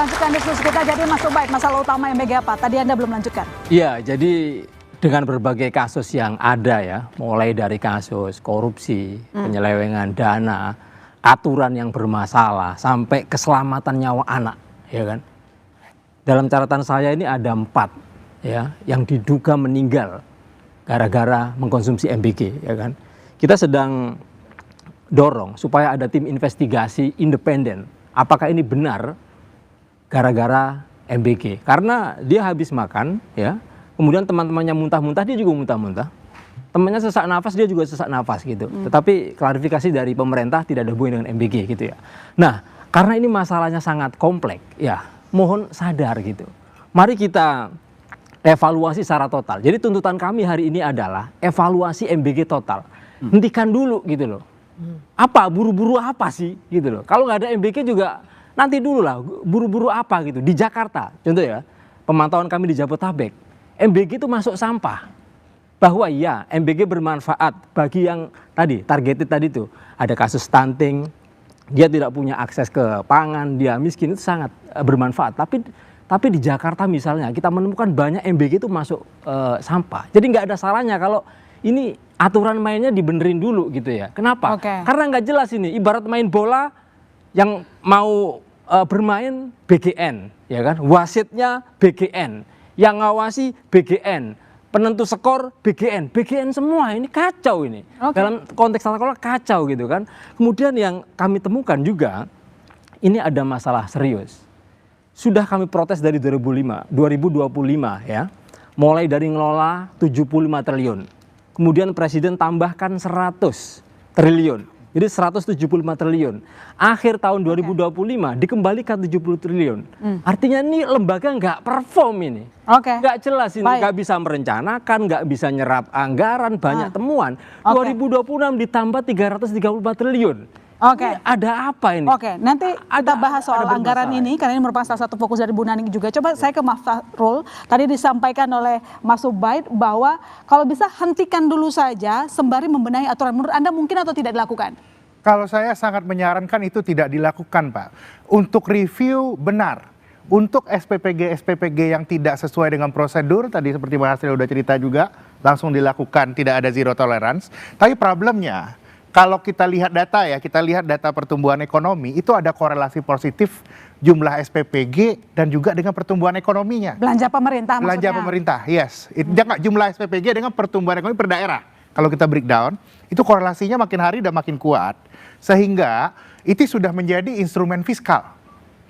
Lanjutkan diskusi kita, jadi Mas Ubaid, masalah utama MBG apa? Tadi Anda belum lanjutkan. Iya, jadi dengan berbagai kasus yang ada ya, mulai dari kasus korupsi, penyelewengan dana, aturan yang bermasalah, sampai keselamatan nyawa anak, ya kan. Dalam catatan saya ini ada 4 ya, yang diduga meninggal gara-gara mengkonsumsi MBG, ya kan. Kita sedang dorong supaya ada tim investigasi independen. Apakah ini benar gara-gara MBG? Karena dia habis makan, ya, kemudian teman-temannya muntah-muntah, dia juga muntah-muntah. Temannya sesak nafas, dia juga sesak nafas gitu. Tetapi klarifikasi dari pemerintah tidak ada hubungan dengan MBG gitu ya. Nah, karena ini masalahnya sangat kompleks, ya, mohon sadar gitu. Mari kita evaluasi secara total. Jadi tuntutan kami hari ini adalah evaluasi MBG total. Hentikan dulu gitu loh. Apa, buru-buru apa sih gitu loh. Kalau nggak ada MBG juga nanti dulu lah, buru-buru apa gitu. Di Jakarta, contoh ya, pemantauan kami di Jabodetabek, MBG itu masuk sampah. Bahwa iya, MBG bermanfaat bagi yang tadi, targeted tadi tuh. Ada kasus stunting, dia tidak punya akses ke pangan, dia miskin, itu sangat bermanfaat. Tapi di Jakarta misalnya, kita menemukan banyak MBG itu masuk sampah. Jadi nggak ada salahnya kalau ini aturan mainnya dibenerin dulu gitu ya. Kenapa? Karena nggak jelas ini, ibarat main bola yang mau bermain BGN, ya kan? Wasitnya BGN, yang ngawasi BGN, penentu skor BGN semua, ini kacau ini. Dalam konteks tata kelola kacau gitu kan. Kemudian yang kami temukan juga, ini ada masalah serius. Sudah kami protes dari 2025 ya, mulai dari ngelola 75 triliun. Kemudian Presiden tambahkan 100 triliun. Jadi 175 triliun. Akhir tahun 2025 dikembalikan 70 triliun. Artinya ini lembaga nggak perform ini. Nggak jelas ini, nggak bisa merencanakan, nggak bisa nyerap anggaran, banyak temuan. 2026 ditambah 334 triliun. Ada apa ini? Nanti kita bahas soal anggaran ini, karena ini merupakan salah satu fokus dari Bu Naning juga. Coba saya ke Mas Fahrul, tadi disampaikan oleh Mas Ubaid bahwa kalau bisa hentikan dulu saja sembari membenahi aturan. Menurut Anda mungkin atau tidak dilakukan? Kalau saya sangat menyarankan itu tidak dilakukan, Pak. Untuk review benar. Untuk SPPG yang tidak sesuai dengan prosedur, tadi seperti Mas Hasril udah cerita juga, langsung dilakukan, tidak ada zero tolerance. Tapi problemnya, kalau kita lihat data ya, kita lihat data pertumbuhan ekonomi, itu ada korelasi positif jumlah SPPG dan juga dengan pertumbuhan ekonominya. Belanja pemerintah maksudnya? Belanja pemerintah, yes. Jumlah SPPG dengan pertumbuhan ekonomi per daerah. Kalau kita breakdown, itu korelasinya makin hari dan makin kuat. Sehingga itu sudah menjadi instrumen fiskal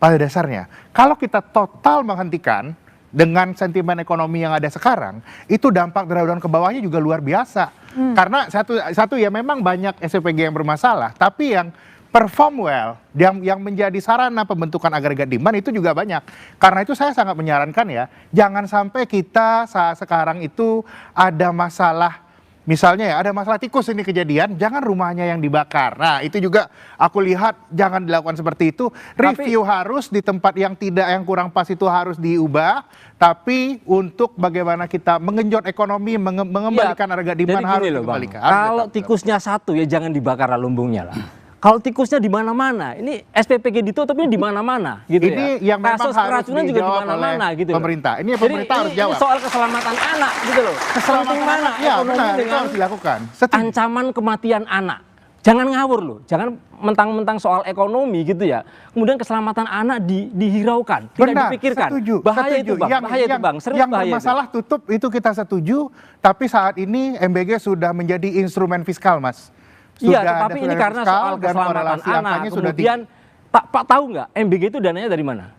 pada dasarnya. Kalau kita total menghentikan dengan sentimen ekonomi yang ada sekarang, itu dampak drawdown ke bawahnya juga luar biasa. Karena satu ya memang banyak SPPG yang bermasalah, tapi yang perform well, yang menjadi sarana pembentukan agregat demand itu juga banyak. Karena itu saya sangat menyarankan ya, jangan sampai kita saat sekarang itu ada masalah, misalnya ya ada masalah tikus ini kejadian, jangan rumahnya yang dibakar. Nah itu juga aku lihat jangan dilakukan seperti itu. Review harus di tempat yang yang kurang pas itu harus diubah. Tapi untuk bagaimana kita mengenjot ekonomi, mengembalikan harga demand harus dikembalikan. Kalau tikusnya satu ya jangan dibakar lumbungnya lah. Kalau tikusnya di mana-mana, ini SPPG ditutupnya di mana-mana gitu ini ya. Yang kasus keracunan juga di mana-mana gitu. Pemerintah. Ini pemerintah harus jawab. Ini soal keselamatan anak gitu loh. Keselamatan mana? Ya benar, itu harus dilakukan. Ancaman kematian anak. Jangan ngawur loh, jangan mentang-mentang soal ekonomi gitu ya. Kemudian keselamatan anak dihiraukan, tidak dipikirkan. Setuju, bahaya itu Bang, bahaya itu Bang, serius yang bahaya bermasalah itu. Tutup itu kita setuju, tapi saat ini MBG sudah menjadi instrumen fiskal, Mas. Iya, tapi ini karena soal keselamatan anak. Kemudian Pak tahu nggak MBG itu dananya dari mana?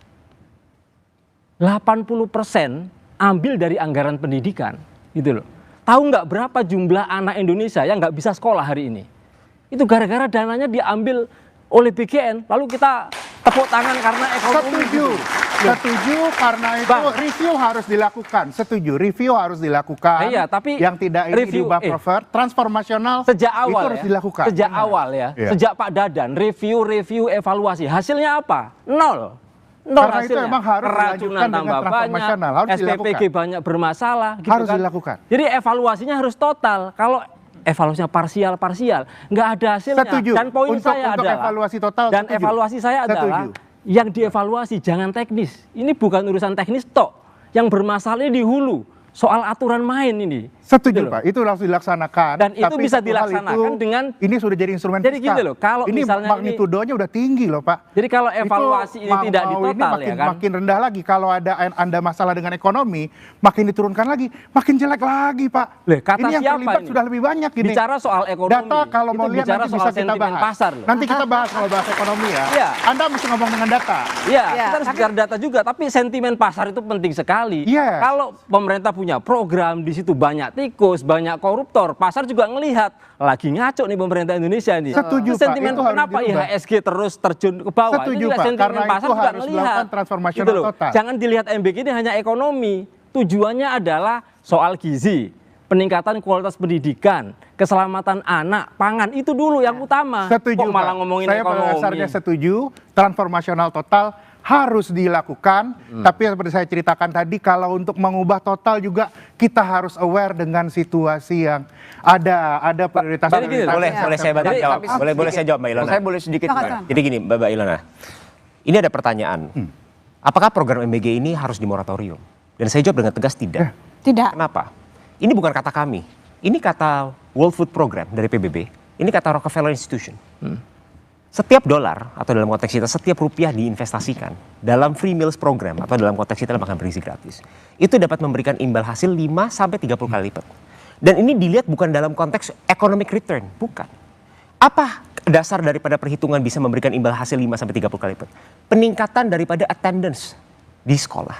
80% ambil dari anggaran pendidikan, gitu loh. Tahu nggak berapa jumlah anak Indonesia yang nggak bisa sekolah hari ini? Itu gara-gara dananya diambil oleh BGN, lalu kita tepuk tangan karena ekonomi. Setuju karena itu Bang, review harus dilakukan. Setuju, review harus dilakukan. Iya, tapi yang tidak ini diubah transformasional sejak awal itu harus dilakukan. Sejak awal ya, sejak Pak Dadan review evaluasi, hasilnya apa? Nol karena hasilnya. Itu emang harus keracunan tambah banyak, SPPG banyak bermasalah. Gitu harus dilakukan. Jadi evaluasinya harus total. Kalau evaluasinya parsial, nggak ada hasilnya. Setuju. Dan poin saya untuk adalah evaluasi total. Dan evaluasi saya adalah yang dievaluasi jangan teknis. Ini bukan urusan teknis tok. Yang bermasalah di hulu, soal aturan main ini. Setuju Gitu loh. Pak, itu langsung dilaksanakan. Dan itu tapi bisa satu hal dilaksanakan itu, dengan ini sudah jadi instrumen jadi fiskal. gini loh, kalau ini misalnya magnitudonya udah tinggi loh Pak. Jadi kalau evaluasi ini tidak ini ditotal makin, ya kan. makin rendah lagi. Kalau ada Anda masalah dengan ekonomi, makin diturunkan lagi, makin jelek lagi Pak. Loh, kata ini yang siapa terlibat ini? sudah lebih banyak ini. Bicara soal ekonomi. Data kalau itu mau lihat bicara nanti soal bisa kita sentimen bahas. pasar loh. Nanti kita bahas kalau bahas ekonomi ya. Iya. Anda mesti ngomong dengan data. Iya, Ya, kita harus bicara data juga, tapi sentimen pasar itu penting sekali. Iya. Kalau pemerintah punya program di situ banyak tikus, banyak koruptor, pasar juga ngelihat lagi ngaco nih pemerintah Indonesia nih. Setuju, Itu Pak. sentimen Itu harus kenapa dirubah. IHSG terus terjun ke bawah? Setuju, itu juga Pak. sentimen Karena pasar itu juga harus ngelihat. dilakukan transformasional Gitu loh. total. Jangan dilihat MBG ini hanya ekonomi. Tujuannya adalah soal gizi, peningkatan kualitas pendidikan, keselamatan anak, pangan, itu dulu yang utama. Setuju, Kok malah Pak. ngomongin Saya pada ekonomi? dasarnya setuju, transformasional total harus dilakukan. Tapi seperti saya ceritakan tadi, kalau untuk mengubah total juga kita harus aware dengan situasi yang ada prioritas. jadi gini, Boleh saya bantu Jadi, jawab. tapi- Boleh saya jawab Mbak Ilona. Saya boleh sedikit, Silakan, Mbak. silakan. Jadi gini Mbak Ilona. Ini ada pertanyaan. Apakah program MBG ini harus dimoratorium? Dan saya jawab dengan tegas tidak. Tidak. Kenapa? Ini bukan kata kami. Ini kata World Food Program dari PBB. Ini kata Rockefeller Institution. Setiap dolar atau dalam konteks kita setiap rupiah diinvestasikan dalam free meals program atau dalam konteks kita makan bergizi gratis. Itu dapat memberikan imbal hasil 5 sampai 30 kali lipat. Dan ini dilihat bukan dalam konteks economic return, bukan. Apa dasar daripada perhitungan bisa memberikan imbal hasil 5 sampai 30 kali lipat? Peningkatan daripada attendance di sekolah.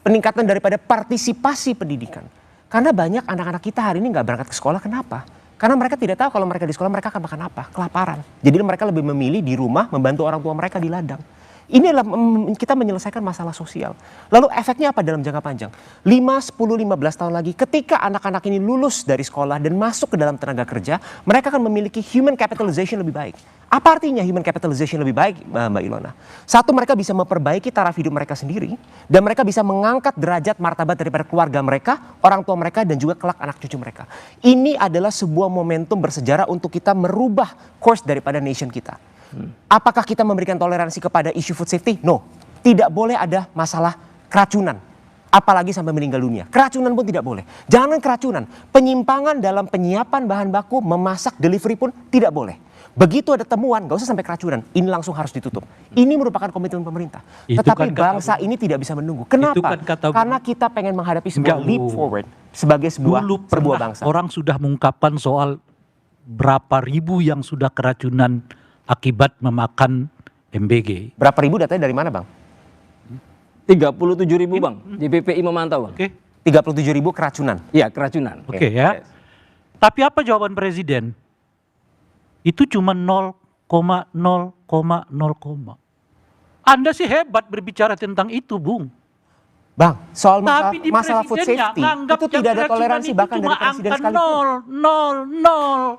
Peningkatan daripada partisipasi pendidikan. Karena banyak anak-anak kita hari ini nggak berangkat ke sekolah, kenapa? Karena mereka tidak tahu kalau mereka di sekolah mereka akan makan apa, kelaparan. Jadi mereka lebih memilih di rumah membantu orang tua mereka di ladang. Ini adalah kita menyelesaikan masalah sosial. Lalu efeknya apa dalam jangka panjang? 5, 10, 15 tahun lagi ketika anak-anak ini lulus dari sekolah dan masuk ke dalam tenaga kerja, mereka akan memiliki human capitalization lebih baik. Apa artinya human capitalization lebih baik, Mbak Ilona? Satu, mereka bisa memperbaiki taraf hidup mereka sendiri dan mereka bisa mengangkat derajat martabat daripada keluarga mereka, orang tua mereka dan juga kelak anak cucu mereka. Ini adalah sebuah momentum bersejarah untuk kita merubah course daripada nation kita. Apakah kita memberikan toleransi kepada isu food safety? No. Tidak boleh ada masalah keracunan. Apalagi sampai meninggal dunia. Keracunan pun tidak boleh. Jangan keracunan. Penyimpangan dalam penyiapan bahan baku, memasak, delivery pun tidak boleh. Begitu ada temuan, gak usah sampai keracunan. Ini langsung harus ditutup. Ini merupakan komitmen pemerintah. Itu Tetapi kan bangsa ini tidak bisa menunggu. Kenapa? kan kata- Karena kita pengen menghadapi sebuah Enggak, leap Bu. forward sebagai sebuah Dulu sebuah pernah bangsa. orang sudah mengungkapkan soal berapa ribu yang sudah keracunan akibat memakan MBG. Berapa ribu datanya dari mana, Bang? 37.000 Bang, JPPI memantau Bang. Oke, 37.000 keracunan. Iya, keracunan. oke ya. Yes. Tapi apa jawaban presiden? Itu cuma 0,0,0. Anda sih hebat berbicara tentang itu, Bung. Bang, soal Tapi di masalah food presidennya safety nganggap itu yang tidak ada keracunan toleransi itu bahkan cuma dari presiden angka sekalipun. 0,0,0.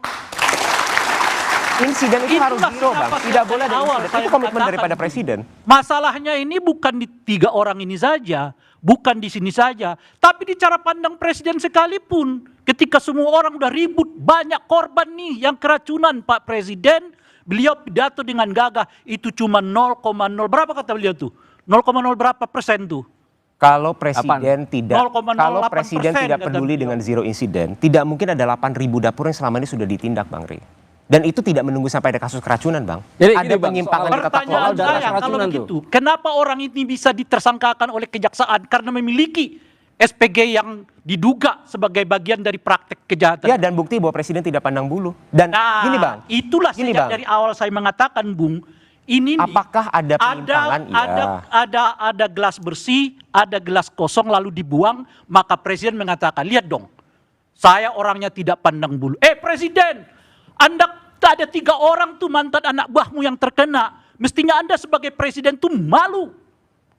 Insiden itu harus Itulah zero, Bang. kenapa Tidak sejak boleh ada awal insiden. saya Itu komitmen mengatakan daripada itu. presiden. Masalahnya ini bukan di 3 orang ini saja, bukan di sini saja, tapi di cara pandang presiden sekalipun. Ketika semua orang udah ribut, banyak korban nih yang keracunan, Pak Presiden, beliau pidato dengan gagah, itu cuma 0,0 berapa kata beliau tuh? 0,0 berapa persen tuh? Kalau presiden tidak 0,08% kalau presiden tidak kata peduli beliau. dengan zero incident, tidak mungkin ada 8.000 dapur yang selama ini sudah ditindak, Bang Rey. Dan itu tidak menunggu sampai ada kasus keracunan, Bang. Jadi Ada gini, Bang, penyimpangan soal- di tata kelola Pertanyaan darah udara. saya kalau keracunan begitu, kenapa orang ini bisa ditersangkakan oleh kejaksaan karena memiliki SPG yang diduga sebagai bagian dari praktek kejahatan? Ya, dan bukti bahwa presiden tidak pandang bulu. Dan Nah, gini, Bang. itulah Gini, sejak Bang. dari awal saya mengatakan, Bung, ini nih, Apakah ada penyimpangan? ada gelas bersih, ada gelas kosong lalu dibuang, maka presiden mengatakan, lihat dong, saya orangnya tidak pandang bulu. Presiden, Anda ada 3 orang tuh mantan anak buahmu yang terkena. Mestinya Anda sebagai presiden tuh malu.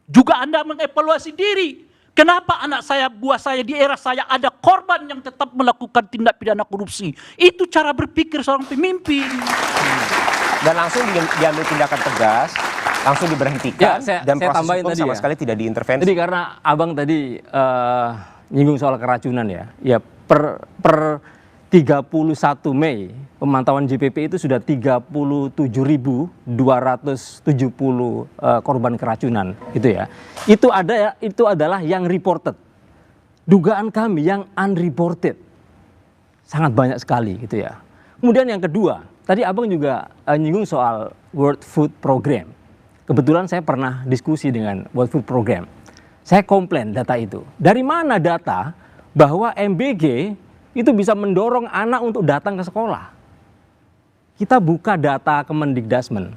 Juga Anda mengevaluasi diri. Kenapa anak saya, buah saya, di era saya ada korban yang tetap melakukan tindak pidana korupsi. Itu cara berpikir seorang pemimpin. Dan langsung diambil tindakan tegas, langsung diberhentikan, Ya, dan saya proses tambahin hukum tadi sama ya. sekali tidak diintervensi. Jadi karena abang tadi nyinggung soal keracunan ya, per 31 Mei pemantauan JPP itu sudah 37.270 korban keracunan gitu ya. Itu adalah yang reported. Dugaan kami yang unreported sangat banyak sekali gitu ya. Kemudian yang kedua, tadi Abang juga nyinggung soal World Food Program. Kebetulan saya pernah diskusi dengan World Food Program. Saya komplain data itu. Dari mana data bahwa MBG itu bisa mendorong anak untuk datang ke sekolah? Kita buka data Kemendikbudrismen,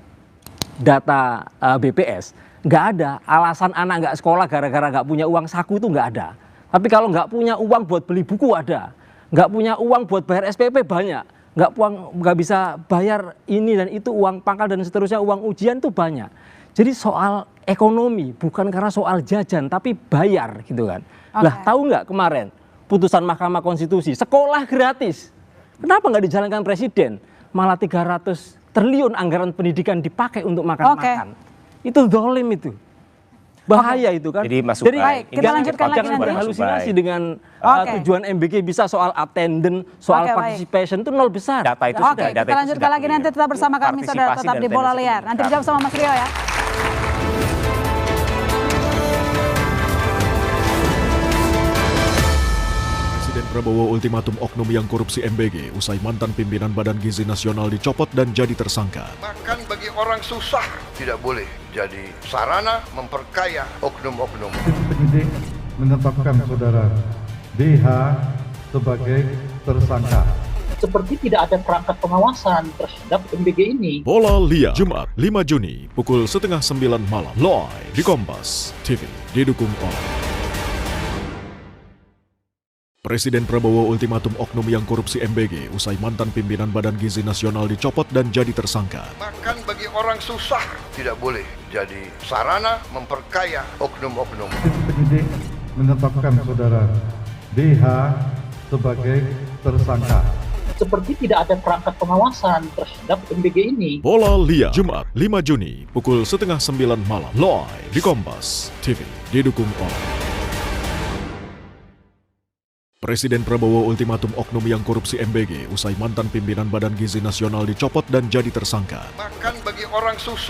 data BPS, nggak ada alasan anak nggak sekolah gara-gara nggak punya uang saku, itu nggak ada. Tapi kalau nggak punya uang buat beli buku ada, nggak punya uang buat bayar SPP banyak, nggak bisa bayar ini dan itu, uang pangkal dan seterusnya, uang ujian tuh banyak. Jadi soal ekonomi bukan karena soal jajan tapi bayar gitu kan. Lah tahu nggak kemarin putusan Mahkamah Konstitusi sekolah gratis, kenapa nggak dijalankan Presiden? Malah 300 triliun anggaran pendidikan dipakai untuk makan-makan. Itu dolim itu. Bahaya itu kan. Jadi Mas Baik, kita lanjutkan lagi jangan nanti. berhalusinasi dengan tujuan MBG bisa soal attendance, soal participation itu nol besar. Data itu Oke, sudah, data kita itu lanjutkan sudah lagi clear. nanti, tetap bersama kami saudara, Partisipasi tetap dan di Bola attendance Liar. itu Nanti benar. dijawab sama Mas Rio ya. Presiden Prabowo ultimatum oknum yang korupsi MBG usai mantan pimpinan Badan Gizi Nasional dicopot dan jadi tersangka. Makan bagi orang susah tidak boleh jadi sarana memperkaya oknum-oknum. Penyidik menetapkan saudara DH sebagai tersangka. Seperti tidak ada perangkat pengawasan terhadap MBG ini. Bola Liar, Jumat 5 Juni pukul 8:30 malam. Live di Kompas TV, didukung oleh Presiden Prabowo ultimatum oknum yang korupsi MBG usai mantan pimpinan Badan Gizi Nasional dicopot dan jadi tersangka. Makan bagi orang susah tidak boleh jadi sarana memperkaya oknum-oknum. Penyidik menetapkan saudara DH sebagai tersangka. Seperti tidak ada perangkat pengawasan terhadap MBG ini. Bola Liar, Jumat 5 Juni pukul 8:30 malam. Live di Kompas TV, didukung oleh Presiden Prabowo ultimatum oknum yang korupsi MBG usai mantan pimpinan Badan Gizi Nasional dicopot dan jadi tersangka. Makan bagi orang susah